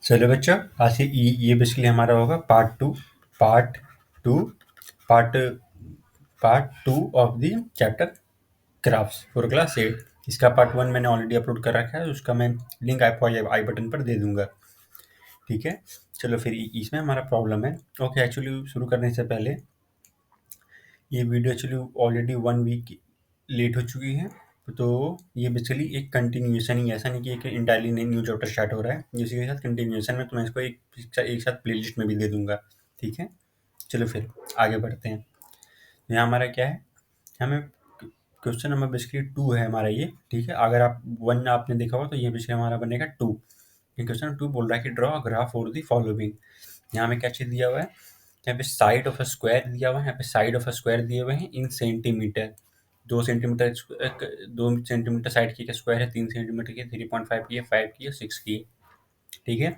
चलो बच्चों, आज से ये बेसिकली हमारा होगा part two part part two of the chapter graphs for class 8। इसका पार्ट 1 मैंने ऑलरेडी अपलोड कर रखा है, उसका मैं लिंक आपको आई बटन पर दे दूंगा। ठीक है, चलो फिर इसमें हमारा प्रॉब्लम है। ओके, एक्चुअली शुरू करने से पहले ये video actually already 1 week late हो चुकी है। तो ये बेसिकली एक कंटिन्यूएशन ही है, ऐसा नहीं कि एक इंटायरली न्यू चैप्टर स्टार्ट हो रहा है। इसी के साथ कंटिन्यूएशन में तो मैं इसको एक साथ प्लेलिस्ट में भी दे दूंगा। ठीक है, चलो फिर आगे बढ़ते हैं। यहाँ हमारा क्या है, हमें क्वेश्चन नंबर बेसिकली 2 है हमारा ये। ठीक है, अगर आप 1 आपने देखा हो तो ये बेसिकली हमारा बनेगा 2। ये क्वेश्चन 2 बोल रहा है कि draw graph for the following. यहाँ में क्या चीज़ दिया हुआ है, यहाँ पे साइड ऑफ अ स्क्वायर दिया हुआ है, यहाँ पे साइड ऑफ अ स्क्वायर दिए हुए हैं इन सेंटीमीटर। 2 सेंटीमीटर साइड की स्क्वायर है, 3 सेंटीमीटर की, 3.5 की है, 5 की है, 6 की है। ठीक है,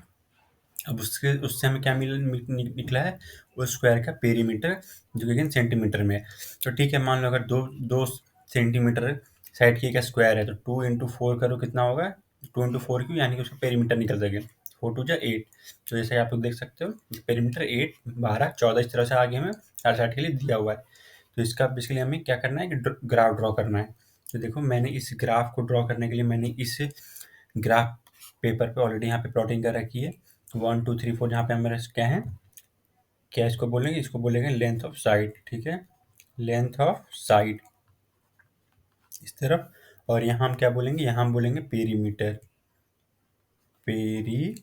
अब उससे हमें क्या निकला है, उस स्क्वायर का पेरीमीटर, जो कि अगेन सेंटीमीटर में है। तो ठीक है, मान लो अगर दो दो सेंटीमीटर साइड की का स्क्वायर है तो 2 × 4 करो, कितना होगा, 2 × 4 क्यों, यानी कि उसका पेरीमीटर निकल सके। 4×2 = 8। तो जैसे आप लोग देख सकते हो, पेरीमीटर 8, 12, 14 इस तरह से आगे हमें हर साइड के लिए दिया हुआ है। तो इसका बेसिकली हमें क्या करना है कि ग्राफ ड्रॉ करना है। तो देखो, मैंने इस ग्राफ को ड्रॉ करने के लिए मैंने इस ग्राफ पेपर पे ऑलरेडी यहाँ पे प्लॉटिंग कर रखी है। 1 2 3 4 यहाँ पे हमारे क्या है, क्या इसको बोलेंगे, इसको बोलेंगे लेंथ ऑफ साइड। ठीक है, लेंथ ऑफ साइड इस तरफ। और यहाँ हम क्या बोलेंगे, यहाँ हम बोलेंगे पेरीमीटर। पेरीमीटर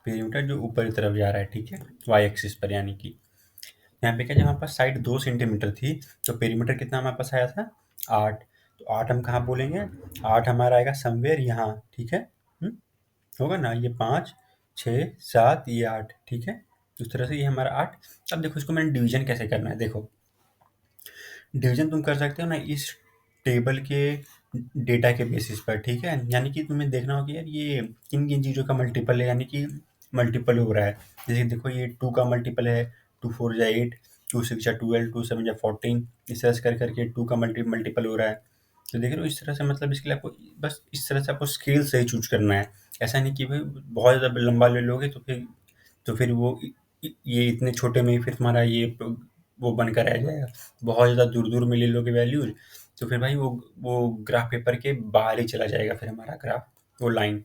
पेरीमीटर जो ऊपर की तरफ जा रहा है। ठीक है, वाई एक्सिस पर, यानी कि यहाँ पे क्या, जब हमारे पास साइड 2 सेंटीमीटर थी तो पेरीमीटर कितना हमारे पास आया था, 8। तो 8 हम कहाँ बोलेंगे, 8 हमारा आएगा समवेयर यहाँ। ठीक है, होगा ना, ये 5 6 7, ये 8। ठीक है, तो इस तरह से ये हमारा 8। अब देखो, इसको मैंने डिवीजन कैसे करना है। देखो, डिवीजन तुम कर सकते हो ना इस टेबल के डेटा के बेसिस पर। ठीक है, यानी कि तुम्हें देखना होगा कि यार ये किन किन चीज़ों का मल्टीपल है, यानी कि मल्टीपल हो रहा है। जैसे देखो, ये 2 का मल्टीपल है, 2 4 = 8, 2 6 = 12, 2 7 = 14। इस तरह से कर करके 2 का मल्टीपल हो रहा है। तो देख रहे हो, इस तरह से मतलब इसके लिए आपको बस इस तरह से आपको स्केल सही चूज करना है। ऐसा नहीं कि भाई बहुत ज़्यादा लंबा ले लोगे तो फिर वो ये इतने छोटे में ही फिर तुम्हारा ये वो बनकर रह जाएगा। बहुत ज़्यादा दूर दूर में ले लोगे वैल्यूज, तो फिर भाई वो ग्राफ पेपर के बाहर ही चला जाएगा फिर हमारा ग्राफ, वो लाइन।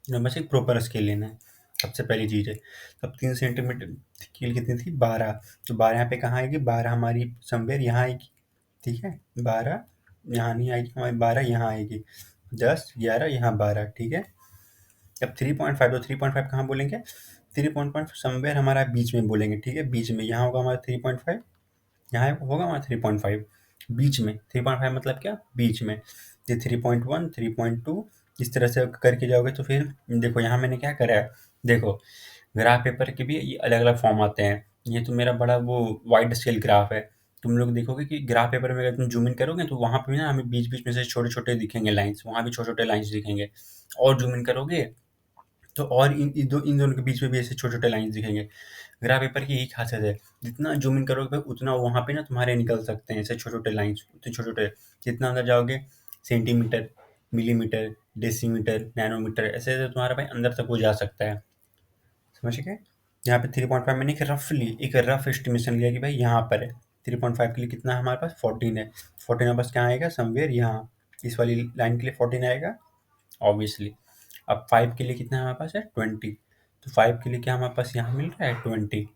बस एक प्रॉपर स्केल लेना है, सबसे पहली चीज़ है। तब 3 सेंटीमीटर स्केल कितनी थी, 12। तो 12 यहाँ पे कहाँ आएगी, 12 हमारी समवेयर यहाँ आएगी। ठीक है, 12 यहाँ नहीं आएगी हमारी, 12 यहाँ आएगी, 10 11 यहाँ 12। ठीक है, अब 3.5, तो 3.5 कहाँ बोलेंगे, 3.5 समवेयर हमारा बीच में बोलेंगे। ठीक है, बीच में यहाँ होगा हमारा 3.5, यहाँ होगा हमारा 3.5 बीच में। 3.5 मतलब क्या, बीच में। ये 3.1 3.2 इस तरह से करके जाओगे तो फिर देखो, यहाँ मैंने क्या करा है। देखो, ग्राफ पेपर के भी ये अलग अलग फॉर्म आते हैं। ये तो मेरा बड़ा वो वाइड स्केल ग्राफ है। तुम लोग देखोगे कि ग्राफ पेपर में अगर तुम जूम इन करोगे तो वहाँ पे भी ना हमें बीच बीच में से छोटे छोटे दिखेंगे लाइन्स, वहाँ भी छोटे छोटे लाइन्स दिखेंगे। और जूम इन करोगे तो और इन दोनों के बीच में भी ऐसे छोटे-छोटे लाइन्स दिखेंगे। ग्राफ पेपर की यही ख़ासियत है, जितना ज़ूम इन करोगे भाई उतना वहाँ पे ना तुम्हारे निकल सकते हैं ऐसे छोटे-छोटे लाइन्स, उतने छोटे-छोटे। जितना अंदर जाओगे, सेंटीमीटर, मिलीमीटर, डेसीमीटर, नैनोमीटर, ऐसे-ऐसे तुम्हारा भाई अंदर तक वो जा सकता है। समझ गए? यहाँ पे 3.5 मैंने एक रफ एस्टिमेशन लिया कि भाई यहाँ पर है। 3.5 के लिए कितना है हमारे पास, 14 है। 14 हमारे पास कहाँ आएगा, समवेयर यहाँ। इस वाली लाइन के लिए 14 आएगा ऑब्वियसली। अब 5 के लिए कितना हमारे पास है, 20। तो 5 के लिए क्या हमारे पास यहाँ मिल रहा है, 20।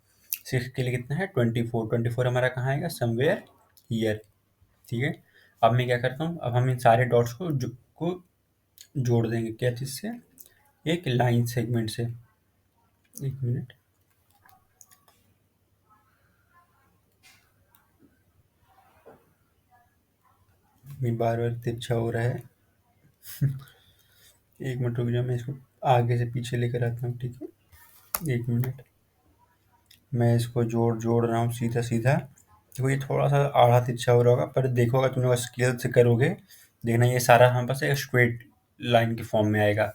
6 के लिए कितना है, 24। 24 हमारा कहाँ आएगा, समवेयर हियर। ठीक है, अब मैं क्या करता हूँ, अब हम इन सारे डॉट्स को जोड़ देंगे, क्या चीज़ से, एक लाइन सेगमेंट से। एक मिनट, मैं बार बार तिरछा हो रहा है। एक मिनट रुक जाओ, मैं इसको आगे से पीछे लेकर आता हूँ। ठीक है, एक मिनट, मैं इसको जोड़ रहा हूँ सीधा सीधा। देखो, ये थोड़ा सा आड़ा तिरछा हो रहा होगा, पर देखो अगर तुम लोग स्केल से करोगे, देखना ये सारा हमारे पास एक स्ट्रेट लाइन के फॉर्म में आएगा,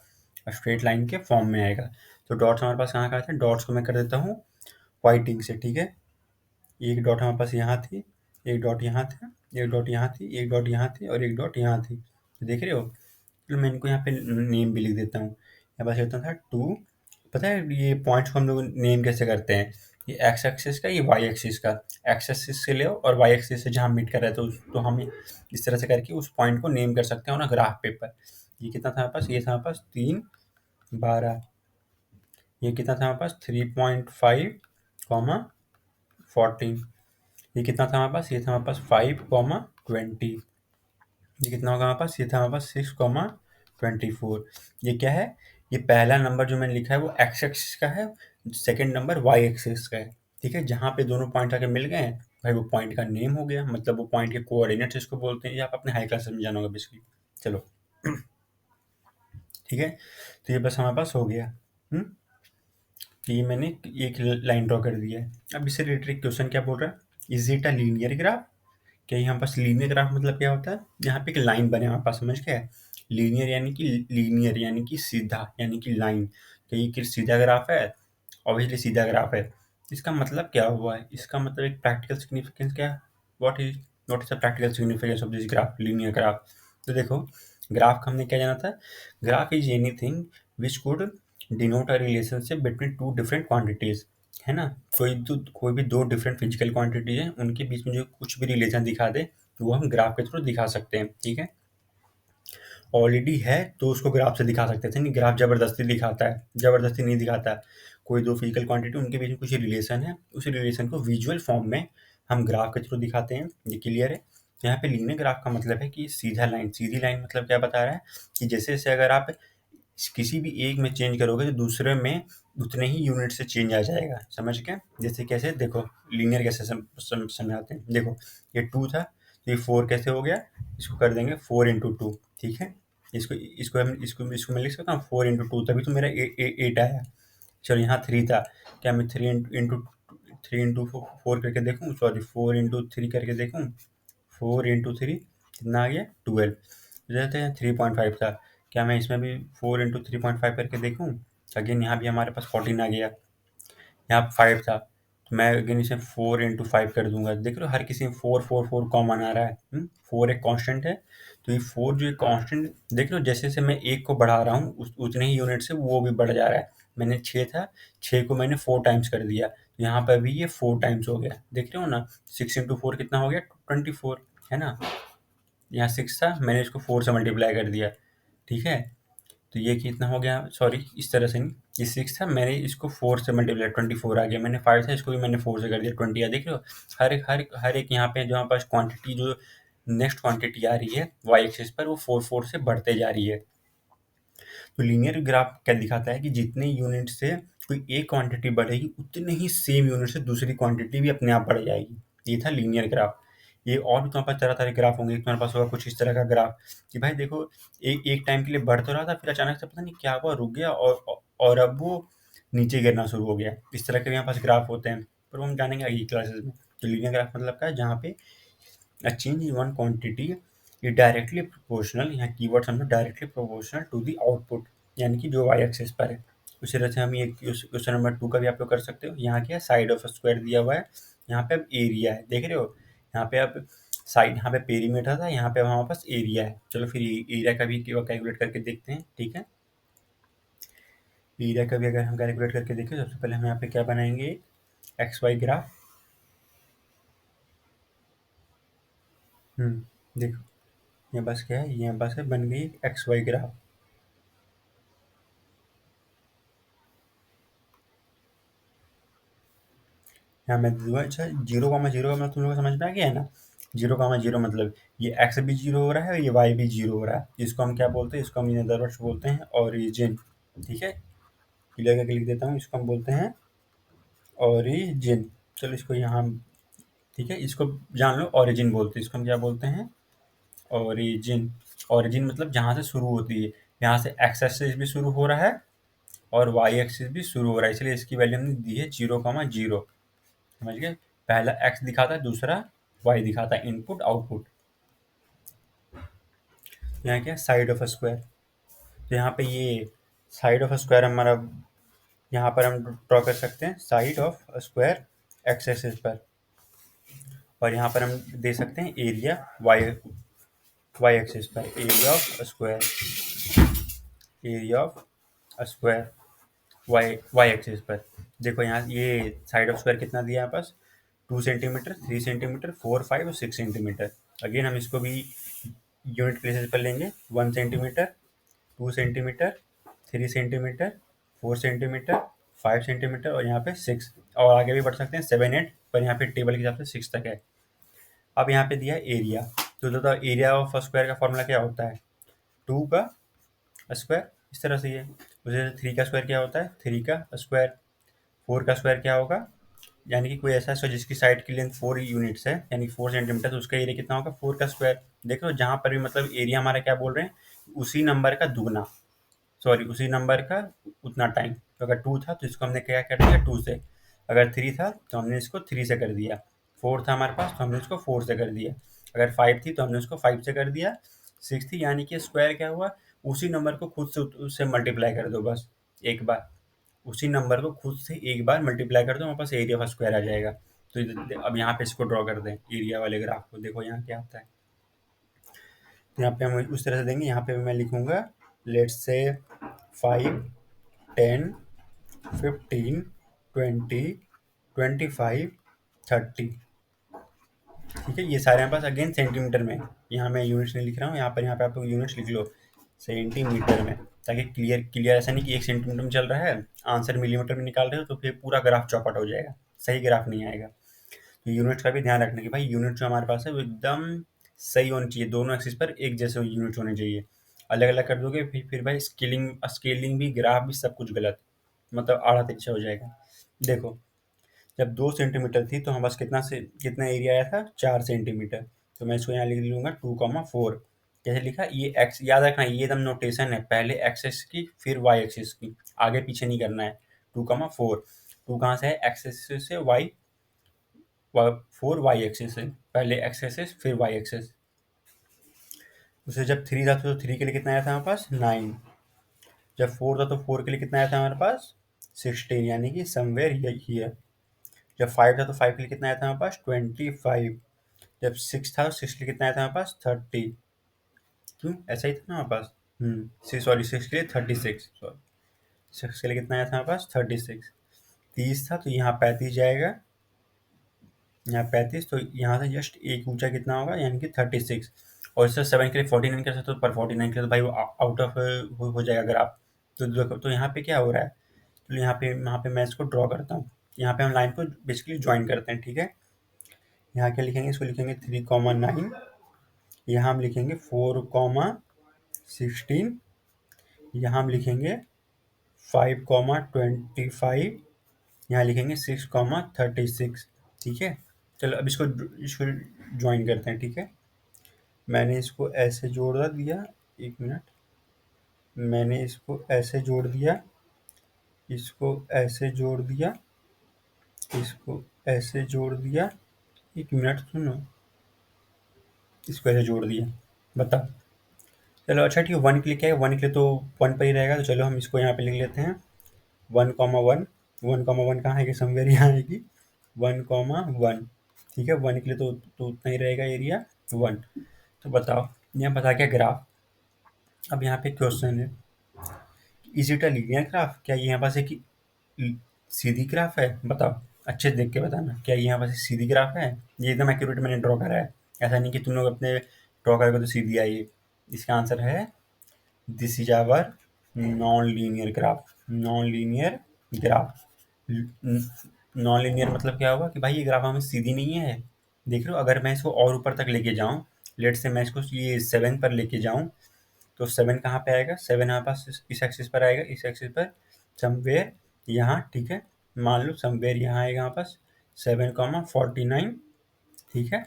स्ट्रेट लाइन के फॉर्म में आएगा। तो डॉट्स हमारे पास कहाँ आते हैं, डॉट्स को मैं कर देता हूँ वाइटिंग से। ठीक है, एक डॉट हमारे पास यहाँ थी, एक डॉट यहाँ था, एक डॉट यहाँ थी, एक डॉट यहाँ थी और एक डॉट यहाँ थी। देख रहे हो? चलो मैं इनको यहाँ पे नेम भी लिख देता हूँ। यहाँ पास होता था 2। पता है ये पॉइंट्स को हम लोग नेम कैसे करते हैं? ये एक्स एक्सिस का, ये वाई एक्सिस का। एक्स एक्सिस से ले और वाई एक्सिस से जहाँ मीट कर रहा है तो हम इस तरह से करके उस पॉइंट को नेम कर सकते हैं ना ग्राफ पेपर। ये कितना था हमारे पास? ये था हमारे पास 3, 12। ये कितना था हमारे पास? 3.5, 14। ये कितना था हमारे पास? ये था हमारे पास 5, 20। ये कितना होगा हमारे पास? ये था हमारे पास 6, 24। ये क्या है? ये पहला नंबर जो मैंने लिखा है वो एक्स एक्सिस का है, सेकंड नंबर वाई एक्सिस का है। ठीक है, जहाँ पे दोनों पॉइंट आके मिल गए हैं भाई वो पॉइंट का नेम हो गया, मतलब वो पॉइंट के कोऑर्डिनेट्स इसको बोलते हैं। ये आप अपने हाई क्लास में जाना होगा बेसिकली। चलो ठीक है, तो ये बस हमारे पास हो गया। हम्म तो ये मैंने एक लाइन ड्रॉ कर दिया है। अब इससे रिलेटेड क्वेश्चन क्या बोल रहा है? Is it a linear graph? क्या यहाँ पास लीनियर ग्राफ मतलब क्या होता है? यहाँ पे एक लाइन बने हमारे पास, समझ गए? लीनियर यानी कि सीधा, यानी कि लाइन। तो ये कि सीधा ग्राफ है, ऑब्वियसली सीधा ग्राफ है। इसका मतलब क्या हुआ है? इसका मतलब एक प्रैक्टिकल सिग्निफिकेंस क्या है? What is the practical significance of this graph, linear graph? तो देखो, ग्राफ का हमने क्या जाना था? Graph is anything which could denote a relationship between two different quantities, है ना? कोई भी दो डिफरेंट फिजिकल क्वांटिटी है, उनके बीच में जो कुछ भी रिलेशन दिखा दे वो हम ग्राफ के थ्रू दिखा सकते हैं। ठीक है, ऑलरेडी है तो उसको ग्राफ से दिखा सकते थे। नहीं, ग्राफ जबरदस्ती दिखाता है, जबरदस्ती नहीं दिखाता है। कोई दो फिजिकल क्वांटिटी उनके बीच में कुछ रिलेशन है, उस रिलेशन को विजुअल फॉर्म में हम ग्राफ के थ्रू दिखाते हैं। ये क्लियर है? यहाँ पे लीनियर ग्राफ का मतलब है कि सीधा लाइन। सीधी लाइन मतलब क्या बता रहा है कि जैसे जैसे अगर आप किसी भी एक में चेंज करोगे तो दूसरे में उतने ही यूनिट से चेंज आ जाएगा। समझ गए? जैसे कैसे? देखो लीनियर कैसे समझाते हैं। देखो ये 2 था तो ये 4 कैसे हो गया? इसको कर देंगे 4 into 2। ठीक है, इसको इसको मैं लिख सकता हूँ 4 into 2, तभी तो मेरा 8 आया। चलो यहाँ 3 था, क्या मैं 3 into 4 करके देखूँ? सॉरी 4 into 3 करके देखूँ? 4 into 3 कितना आ गया? 12। जैसे 3.5 था, क्या मैं इसमें भी 4 into 3.5 करके देखूँ? अगेन यहाँ भी हमारे पास 14 आ गया। यहाँ 5 था तो मैं अगेन इसे 4 into 5 कर दूंगा। देख लो हर किसी में 4 4 4 कॉमन आ रहा है। 4 एक कांस्टेंट है, तो ये 4 जो एक कांस्टेंट, देख लो जैसे जैसे मैं एक को बढ़ा रहा हूँ उतने ही यूनिट से वो भी बढ़ जा रहा है। मैंने 6 था, 6 को मैंने 4 टाइम्स कर दिया, तो यहाँ पर भी ये 4 टाइम्स हो गया। देख रहे हो ना? 6 into 4 कितना हो गया? 24, है ना? यहाँ 6 था, मैंने इसको 4 से मल्टीप्लाई कर दिया। ठीक है, तो ये कितना हो गया? सॉरी इस तरह से नहीं, ये 6 था, मैंने इसको 4 से मल्टीप्लाई 24 आ गया। मैंने 5 था, इसको भी मैंने 4 से कर दिया 20 आ। देख रहे हो? हर एक यहाँ पे जो हमारे पास क्वांटिटी, जो नेक्स्ट क्वांटिटी आ रही है वाई एक्सिस पर, वो 4 4 से बढ़ते जा रही है। तो लीनियर ग्राफ क्या दिखाता है कि जितने यूनिट से कोई एक क्वांटिटी बढ़ेगी उतने ही सेम यूनिट से दूसरी क्वांटिटी भी अपने आप बढ़ जाएगी। ये था लीनियर ग्राफ। ये और भी तुम्हारे पास तरह तरह के ग्राफ होंगे। तुम्हारे पास होगा कुछ इस तरह का ग्राफ कि भाई देखो एक एक टाइम के लिए बढ़ तो रहा था, फिर अचानक से पता नहीं क्या हुआ, रुक गया और अब वो नीचे गिरना शुरू हो गया। इस तरह के भी हमारे पास ग्राफ होते हैं, पर वो हम जानेंगे अगली क्लासेस में। तो लीनियर ग्राफ मतलब क्या है? जहाँ पे A change in one quantity is directly proportional, यहाँ कीवर्ड समझो, directly proportional to the output, यानी कि जो वाई एक्सिस पर है। उसी तरह से हम ये क्वेश्चन नंबर 2 का भी आप लोग कर सकते हो। यहाँ क्या है? साइड ऑफ स्क्वायर दिया हुआ है, यहाँ पे अब एरिया है। देख रहे हो? यहाँ पे अब साइड, यहाँ पे पेरीमीटर था, यहाँ पे अब हमारे पास एरिया है। चलो फिर एरिया का भी कैलकुलेट करके देखते हैं। ठीक है, एरिया का भी अगर हम कैलकुलेट करके देखें, सबसे पहले हम यहाँ पे क्या बनाएंगे? X Y graph. देखो ये बस क्या है? ये बस है, बन गई एक्स वाई ग्राफ। यहाँ मैं दे दूंगा। अच्छा, 0,0 का मतलब तुम लोग को समझ में आ गया है ना? 0,0 मतलब ये एक्स भी जीरो हो रहा है और ये वाई भी जीरो हो रहा है। इसको हम क्या बोलते हैं? इसको हम इन अदर वर्ड्स बोलते हैं ओरिजिन। ठीक है, क्लियर करके लिख देता हूँ, इसको हम बोलते हैं ओरिजिन। चलो इसको यहाँ, ठीक है, इसको जान लो, ओरिजिन बोलते हैं इसको। हम क्या बोलते हैं? ओरिजिन। ओरिजिन मतलब जहाँ से शुरू होती है। यहाँ से एक्स एक्सिस भी शुरू हो रहा है और वाई एक्सिस भी शुरू हो रहा है, इसलिए इसकी वैल्यू हमने दी है 0,0। समझ गए? पहला एक्स दिखाता है, दूसरा वाई दिखाता है, इनपुट आउटपुट। यहाँ क्या? Side of square. तो यहाँ पे ये साइड ऑफ स्क्वायर हमारा, यहाँ पर हम ड्रॉ कर सकते हैं side of square X axis पर, और यहाँ पर हम दे सकते हैं एरिया वाई वाई एक्सिस पर area of square, area of square Y axis पर। देखो यहाँ ये साइड ऑफ स्क्वायर कितना दिया है यहाँ पास, 2 सेंटीमीटर, 3 सेंटीमीटर, 4, 5 और 6 सेंटीमीटर। अगेन हम इसको भी यूनिट प्लेसेस पर लेंगे, 1 centimetre, 2 centimetre, 3 centimetre, 4 centimetre, 5 centimetre और यहाँ पे 6, और आगे भी बढ़ सकते हैं 7, 8, पर यहाँ पे टेबल के हिसाब से 6 तक है। अब यहाँ पे दिया है एरिया, तो एरिया ऑफ स्क्वायर का फॉर्मूला क्या होता है, 2 का स्क्वायर, इस तरह से ये उसे 3 का स्क्वायर क्या होता है, 3 का स्क्वायर, 4 का स्क्वायर क्या होगा, यानी कि कोई ऐसा स्क्वायर जिसकी साइड की लेंथ 4 यूनिट्स है यानी 4 सेंटीमीटर, तो उसका एरिया कितना होगा, 4 का स्क्वायर। देखो जहाँ पर भी मतलब एरिया हमारा क्या बोल रहे हैं, उसी नंबर का दुगना, सॉरी उसी नंबर का उतना टाइम। तो अगर 2 था तो इसको हमने क्या कर दिया 2 से, अगर 3 था तो हमने इसको 3 से कर दिया, 4 था हमारे पास तो हमने इसको 4 से कर दिया, अगर 5 थी तो हमने उसको 5 से कर दिया, 6 थी, यानी कि स्क्वायर क्या हुआ, उसी नंबर को खुद से उससे मल्टीप्लाई कर दो बस एक बार, उसी नंबर को खुद से एक बार मल्टीप्लाई कर दो, हमारे पास एरिया ऑफ स्क्वायर आ जाएगा। तो अब यहाँ पे इसको ड्रॉ कर दें एरिया वाले ग्राफ को, देखो यहाँ क्या आता है। तो यहाँ पे हम उस तरह से देंगे, यहाँ पे मैं लिखूंगा लेट्स से 5, 10, 15, 20, 25, 30, ठीक है। ये सारे हमारे पास अगेन सेंटीमीटर में, यहाँ मैं यूनिट्स नहीं लिख रहा हूँ, यहाँ पे आप लोग यूनिट्स लिख लो सेंटीमीटर में, ताकि क्लियर क्लियर ऐसा नहीं कि 1 सेंटीमीटर में चल रहा है आंसर मिलीमीटर में निकाल रहे हो तो फिर पूरा ग्राफ चौपट हो जाएगा, सही ग्राफ नहीं आएगा। तो यूनिट्स का भी ध्यान रखना कि भाई यूनिट जो हमारे पास है वो एकदम सही होनी चाहिए, दोनों एक्सिस पर एक जैसे यूनिट होने चाहिए, अलग अलग कर दोगे फिर भाई स्केलिंग स्केलिंग भी ग्राफ भी सब कुछ गलत, मतलब आड़ा तिरछा हो जाएगा। देखो जब 2 सेंटीमीटर थी तो हमारे पास कितना एरिया आया था, 4 सेंटीमीटर, तो मैं इसको यहाँ लिख लूंगा 2,4। कैसे लिखा, ये एक्स याद रखना, ये एकदम नोटेशन है, पहले एक्स एक्सिस की फिर वाई एक्सिस की, आगे पीछे नहीं करना है। 2,4, टू कहाँ से है, एक्स एक्सिस से, वाई 4 वाई एक्सिस से, पहले एक्स एक्सिस फिर वाई एक्सिस। उसे जब 3 था तो 3 के लिए कितना आया था हमारे पास, 9, जब 4 था तो 4 के लिए कितना आया था हमारे पास, 16, यानी कि समवेयर हियर। जब 5 था तो 5 के लिए कितना आया था हमारे पास, 25, जब 6 था तो 6 के लिए कितना आया था हमारे पास, 30, क्यों ऐसा ही था ना हमारे पास, सॉरी 6 के लिए 36, सॉरी 6 के लिए कितना आया था हमारे पास, 36, 30 था तो यहाँ 35 जाएगा, यहाँ 35, तो यहाँ से जस्ट एक ऊंचा कितना होगा, यानी कि 36, और इससे 7 के लिए 49 कर सकते हो, पर 49 के लिए तो भाई वो आउट ऑफ हो जाएगा अगर आप, तो देखो तो यहाँ पे क्या हो रहा है, तो यहाँ पे मैं इसको ड्रॉ करता हूँ, यहाँ पे हम लाइन को बेसिकली ज्वाइन करते हैं, ठीक है। यहाँ क्या लिखेंगे, इसको लिखेंगे 3,9, यहाँ हम लिखेंगे 4,16, यहाँ हम लिखेंगे 5,25, यहाँ लिखेंगे 6,36, ठीक है। चलो अब इसको इसको ज्वाइन करते हैं, ठीक है। मैंने इसको ऐसे जोड़ दिया, एक मिनट, मैंने इसको ऐसे जोड़ दिया, इसको ऐसे जोड़ दिया, इसको ऐसे जोड़ दिया, एक मिनट सुनो, इसको ऐसे जोड़ दिया, बताओ। चलो अच्छा ठीक है, 1 के लिए क्या है, 1 के लिए तो 1 पर ही रहेगा, तो चलो हम इसको यहाँ पे लिख लेते हैं 1,1, 1,1 कहाँ है कि समवेयर यहाँ आएगी, 1,1, ठीक है। 1 के लिए तो उतना ही रहेगा एरिया 1। तो बताओ यहाँ बता क्या ग्राफ, अब यहाँ पे क्वेश्चन है, is it a linear graph, क्या ये यहाँ पास एक सीधी ग्राफ है, बताओ अच्छे से देख के बताना, क्या ये यहाँ पास एक सीधी ग्राफ है, ये एकदम एक्यूरेट मैंने ड्रॉ करा है, ऐसा नहीं कि तुम लोग अपने ड्रॉ करोगे तो सीधी आई। इसका आंसर है this is our non linear graph, non linear graph. Non linear मतलब क्या होगा कि भाई ये ग्राफ हमें सीधी नहीं है, देख रहे हो, अगर मैं इसको और ऊपर तक लेके जाऊँ, लेट से मैं इसको ये 7 पर लेके जाऊँ, तो 7 कहाँ पे आएगा, 7 हमारे पास इस एक्सिस पर आएगा, इस एक्सिस पर समवेयर यहाँ, ठीक है। मान लो समवेयर यहाँ आएगा हमारे पास 7,49, ठीक है।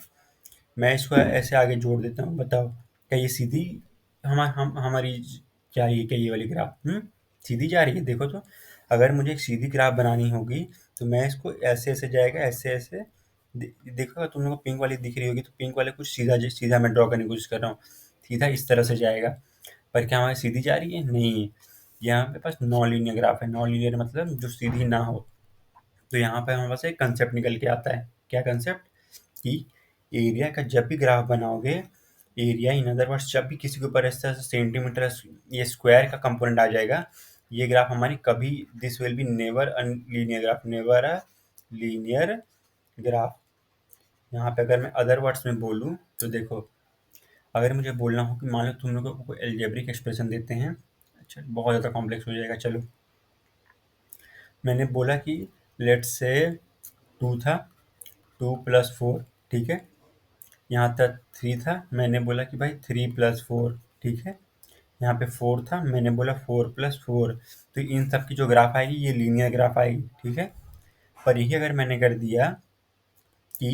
मैं इसको ऐसे आगे जोड़ देता हूँ, बताओ क्या ये सीधी हमारी जा रही है, क्या ये वाली ग्राफ सीधी जा रही है, देखो तो। अगर मुझे एक सीधी ग्राफ बनानी होगी तो मैं इसको ऐसे ऐसे जाएगा, ऐसे ऐसे, देखो तुम लोग को पिंक वाली दिख रही होगी, तो पिंक वाले कुछ सीधा सीधा मैं ड्रॉ करने की कोशिश कर रहा हूँ, सीधा इस तरह से जाएगा, पर क्या हमारी सीधी जा रही है, नहीं, यहाँ पे पास नॉन लीनियर ग्राफ है, नॉन लीनियर मतलब जो सीधी ना हो। तो यहाँ पे हमारे पास एक कंसेप्ट निकल के आता है, क्या कंसेप्ट, कि एरिया का जब भी ग्राफ बनाओगे एरिया इन अदर वर्ड्स जब भी किसी के ऊपर इस तरह से सेंटीमीटर ये स्क्वायर का कंपोनेंट आ जाएगा, ये ग्राफ हमारी कभी this will be never a linear graph, never a linear graph. यहाँ पे अगर मैं अदर वर्ड्स में बोलूँ तो देखो, अगर मुझे बोलना हो कि मान लो तुम लोगों को एल्जेब्रिक एक्सप्रेशन देते हैं, अच्छा बहुत ज़्यादा कॉम्प्लेक्स हो जाएगा, चलो मैंने बोला कि लेट्स से 2 था, 2 प्लस 4, ठीक है, यहाँ तक 3 था, मैंने बोला कि भाई 3 प्लस 4, ठीक है, यहाँ पे 4 था, मैंने बोला 4 प्लस 4, तो इन सब की जो ग्राफ आएगी ये लीनियर ग्राफ आएगी, ठीक है। पर यही अगर मैंने कर दिया कि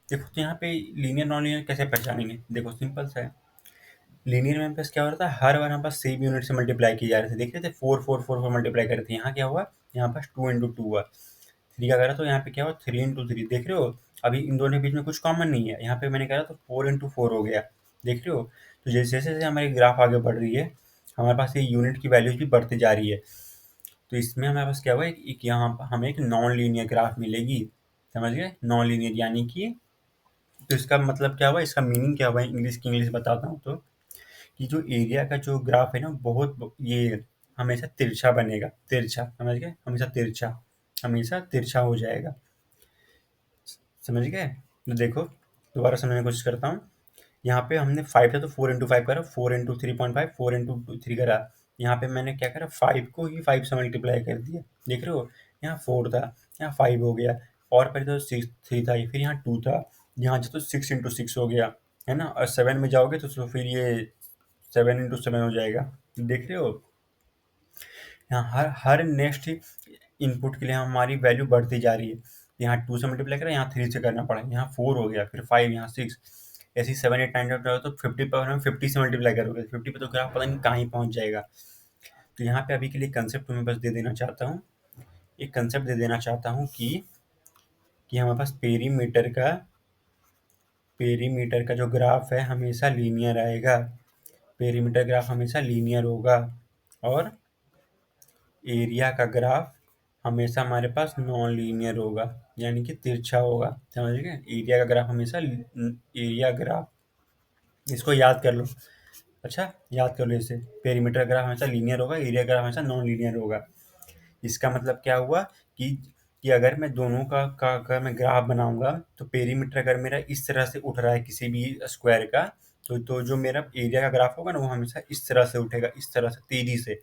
देखो, तो यहाँ पे लीनियर नॉन लीनियर कैसे पहचानेंगे, देखो सिंपल सा है। लीनियर में पास क्या हो रहा था, हर बार हमारे पास सेम यूनिट से मल्टीप्लाई किए जा रहे थे, देख रहे थे, 4 मल्टीप्लाई कर रहे थे, यहाँ क्या हुआ, यहाँ पास 2 into 2 हुआ, 3 का करा तो यहाँ पे क्या हुआ 3 into 3, देख रहे हो। अभी इन दोनों के बीच में कुछ कॉमन नहीं है, यहाँ पे मैंने करा तो 4 into 4 हो गया, देख रहे हो। तो जैसे जैसे जैसे हमारी ग्राफ आगे बढ़ रही है, हमारे पास ये यूनिट की वैल्यूज भी बढ़ती जा रही है, तो इसमें हमारे पास क्या हुआ, एक यहाँ पर हमें एक नॉन लीनियर ग्राफ मिलेगी, समझ गए, नॉन लीनियर यानी कि, तो इसका मतलब क्या हुआ, इसका मीनिंग क्या हुआ, इंग्लिश की इंग्लिश बताता हूँ तो, कि जो एरिया का जो ग्राफ है ना, बहुत ये हमेशा तिरछा बनेगा, तिरछा, समझ गए, हमेशा तिरछा, हमेशा तिरछा हो जाएगा, समझ गए। तो देखो, दोबारा समझने की कोशिश करता हूँ। यहाँ पे हमने 5 था तो 4 into 5 करा, 4 into 3.5, 4 into 3 करा, यहाँ पे मैंने क्या करा, 5 को ही 5 से मल्टीप्लाई कर दिया, देख रहे हो, यहाँ 4 था, यहाँ 5 हो गया, और पहले तो 3 था, फिर यहाँ 2 था, यहाँ तो 6 into 6 हो गया, है ना, और 7 में जाओगे तो फिर ये 7 into 7 हो जाएगा, देख रहे हो। यहाँ हर हर नेक्स्ट इनपुट के लिए हमारी वैल्यू बढ़ती जा रही है, यहाँ 2 से मल्टीप्लाई करा, यहाँ 3 से करना पड़ा, यहाँ 4 हो गया, फिर 5, यहाँ 6, ऐसे ही 7 8 9 10 तो 50 पर हम 50 से मल्टीप्लाई करोगे, 50 पे तो ग्राफ पता नहीं कहाँ ही पहुंच जाएगा। तो यहाँ पे अभी के लिए कंसेप्ट तुम्हें बस दे देना चाहता हूँ, एक कंसेप्ट दे देना चाहता हूँ कि हमारे पास पेरीमीटर का जो ग्राफ है हमेशा लीनियर आएगा, पेरीमीटर ग्राफ हमेशा लीनियर होगा, और एरिया का ग्राफ हमेशा हमारे पास नॉन लीनियर होगा, यानी कि तिरछा होगा, समझ गए, एरिया का ग्राफ हमेशा एरिया ग्राफ, इसको याद कर लो, अच्छा याद कर लो इसे, पेरीमीटर ग्राफ हमेशा लीनियर होगा, एरिया ग्राफ हमेशा नॉन लीनियर होगा। इसका मतलब क्या हुआ कि अगर मैं दोनों का अगर मैं ग्राफ बनाऊंगा, तो पेरीमीटर अगर मेरा इस तरह से उठ रहा है किसी भी स्क्वायर का, तो जो मेरा एरिया का ग्राफ होगा ना, वो हमेशा इस तरह से उठेगा, इस तरह से तेजी से,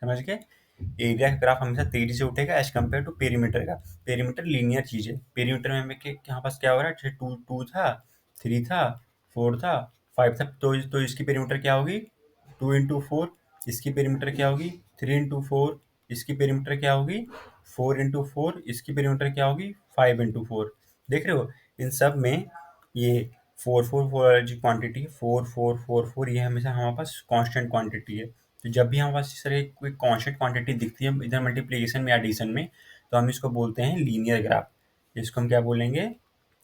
समझ गए। एरिया का ग्राफ हमेशा तेजी से उठेगा एज कम्पेयर टू पेरीमीटर का, पेरीमीटर लीनियर चीज है, पेरीमीटर में हमें यहाँ पास क्या हो रहा है, जैसे टू टू था, 3 था, 4 था, 5 था, तो इसकी पेरीमीटर क्या होगी, 2 into 4, इसकी पेरीमीटर क्या होगी, 3 into 4, इसकी पेरीमीटर क्या होगी, 4 into 4, इसकी पेरीमीटर क्या होगी, 5 into 4, देख रहे हो। इन सब में ये 4 4 4 जो क्वांटिटी, 4 4 4 4, ये हमेशा हमारे पास कांस्टेंट क्वांटिटी है। तो जब भी हमारे पास इस तरह की कोई कांस्टेंट क्वांटिटी दिखती है इधर मल्टीप्लिकेशन में, एडिशन में, तो हम इसको बोलते हैं लीनियर ग्राफ, इसको हम क्या बोलेंगे,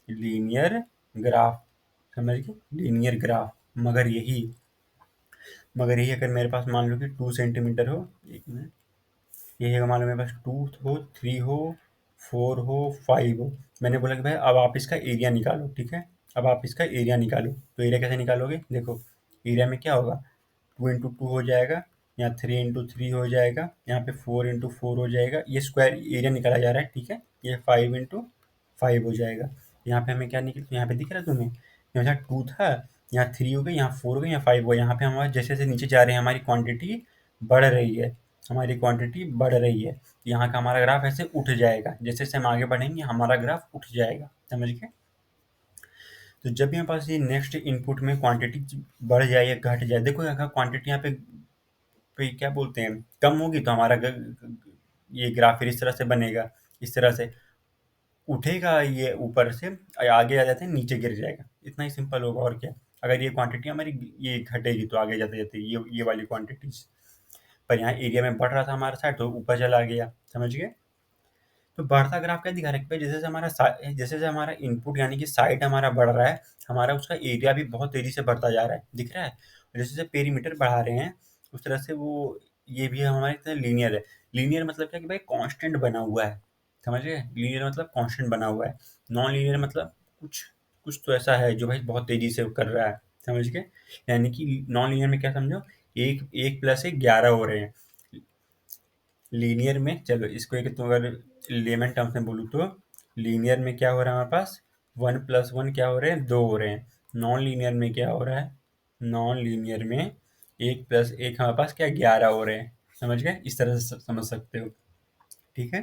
लीनियर ग्राफ, समझ गए, लीनियर ग्राफ। मगर यही अगर मेरे पास मान लो कि 2 सेंटीमीटर हो, एक मिनट, यही अगर मान लो मेरे पास 2 हो, 3 हो, 4 हो, 5 हो, मैंने बोला कि भाई अब आप इसका एरिया निकालो, ठीक है, अब आप इसका एरिया निकालो, तो एरिया कैसे निकालोगे, देखो एरिया में क्या होगा, 2 into 2 हो जाएगा, यहाँ 3 into 3 हो जाएगा, यहाँ पे 4 into 4 हो जाएगा, ये स्क्वायर एरिया निकाला जा रहा है, ठीक है, ये 5 into 5 हो जाएगा। यहाँ पे हमें क्या निकल, यहाँ पे दिख रहा है तुम्हें, यहाँ 2 था, यहाँ 3 हो गई, यहाँ 4 हो गई, यहाँ 5 हो गई, यहाँ पे हमारे जैसे जैसे नीचे जा रहे हैं हमारी क्वांटिटी बढ़ रही है, हमारी क्वांटिटी बढ़ रही है, यहाँ का हमारा ग्राफ ऐसे उठ जाएगा, जैसे जैसे हम आगे बढ़ेंगे हमारा ग्राफ उठ जाएगा, समझ गए। तो जब भी हमारे पास ये नेक्स्ट इनपुट में क्वांटिटी बढ़ जाए या घट जाए, देखो अगर क्वांटिटी यहाँ पे क्या बोलते हैं कम होगी, तो हमारा ये ग्राफ फिर इस तरह से बनेगा, इस तरह से उठेगा, ये ऊपर से आगे आ जाते हैं, नीचे गिर जाएगा, इतना ही सिंपल होगा, और क्या। अगर ये क्वांटिटी हमारी ये घटेगी तो आगे जाते जाते ये वाली क्वांटिटीज, पर यहाँ एरिया में बढ़ रहा था हमारा साइड तो ऊपर चला गया, समझ गए। तो बढ़ता ग्राफ क्या दिखा रहा है कि भाई जैसे जैसे हमारा इनपुट यानी कि साइड हमारा बढ़ रहा है, हमारा उसका एरिया भी बहुत तेजी से बढ़ता जा रहा है, दिख रहा है, और जैसे जैसे पेरीमीटर बढ़ा रहे हैं उस तरह से वो ये भी हमारे तरह लीनियर है। लीनियर मतलब क्या कि भाई कांस्टेंट बना हुआ है, समझ गए, लीनियर मतलब कांस्टेंट बना हुआ है, नॉन लीनियर मतलब कुछ कुछ तो ऐसा है जो भाई बहुत तेजी से कर रहा है, समझ गए? यानी कि नॉन लीनियर में क्या समझो, एक एक प्लस एक 11 हो रहे हैं। लीनियर में चलो इसको एक तो अगर लेमन टर्म्स में बोलूँ तो लीनियर में क्या हो रहा है हमारे पास, 1 प्लस 1 क्या हो रहे हैं, 2 हो रहे हैं। नॉन लीनियर में क्या हो रहा है, नॉन लीनियर में एक प्लस एक हमारे पास क्या 11 हो रहे हैं। समझ गए? इस तरह से समझ सकते हो। ठीक है,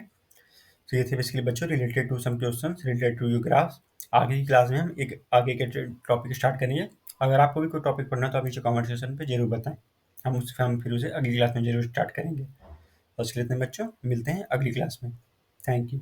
तो ये थे बेसिकली बच्चों related to some questions related to you graphs. आगे की क्लास में हम एक आगे के टॉपिक स्टार्ट करेंगे। अगर आपको भी कोई टॉपिक पढ़ना है तो आप नीचे कमेंट सेक्शन पे जरूर बताएं, हम फिर उसे अगली क्लास में जरूर स्टार्ट करेंगे। तो आज के लिए इतने बच्चों, मिलते हैं अगली क्लास में। Thank you.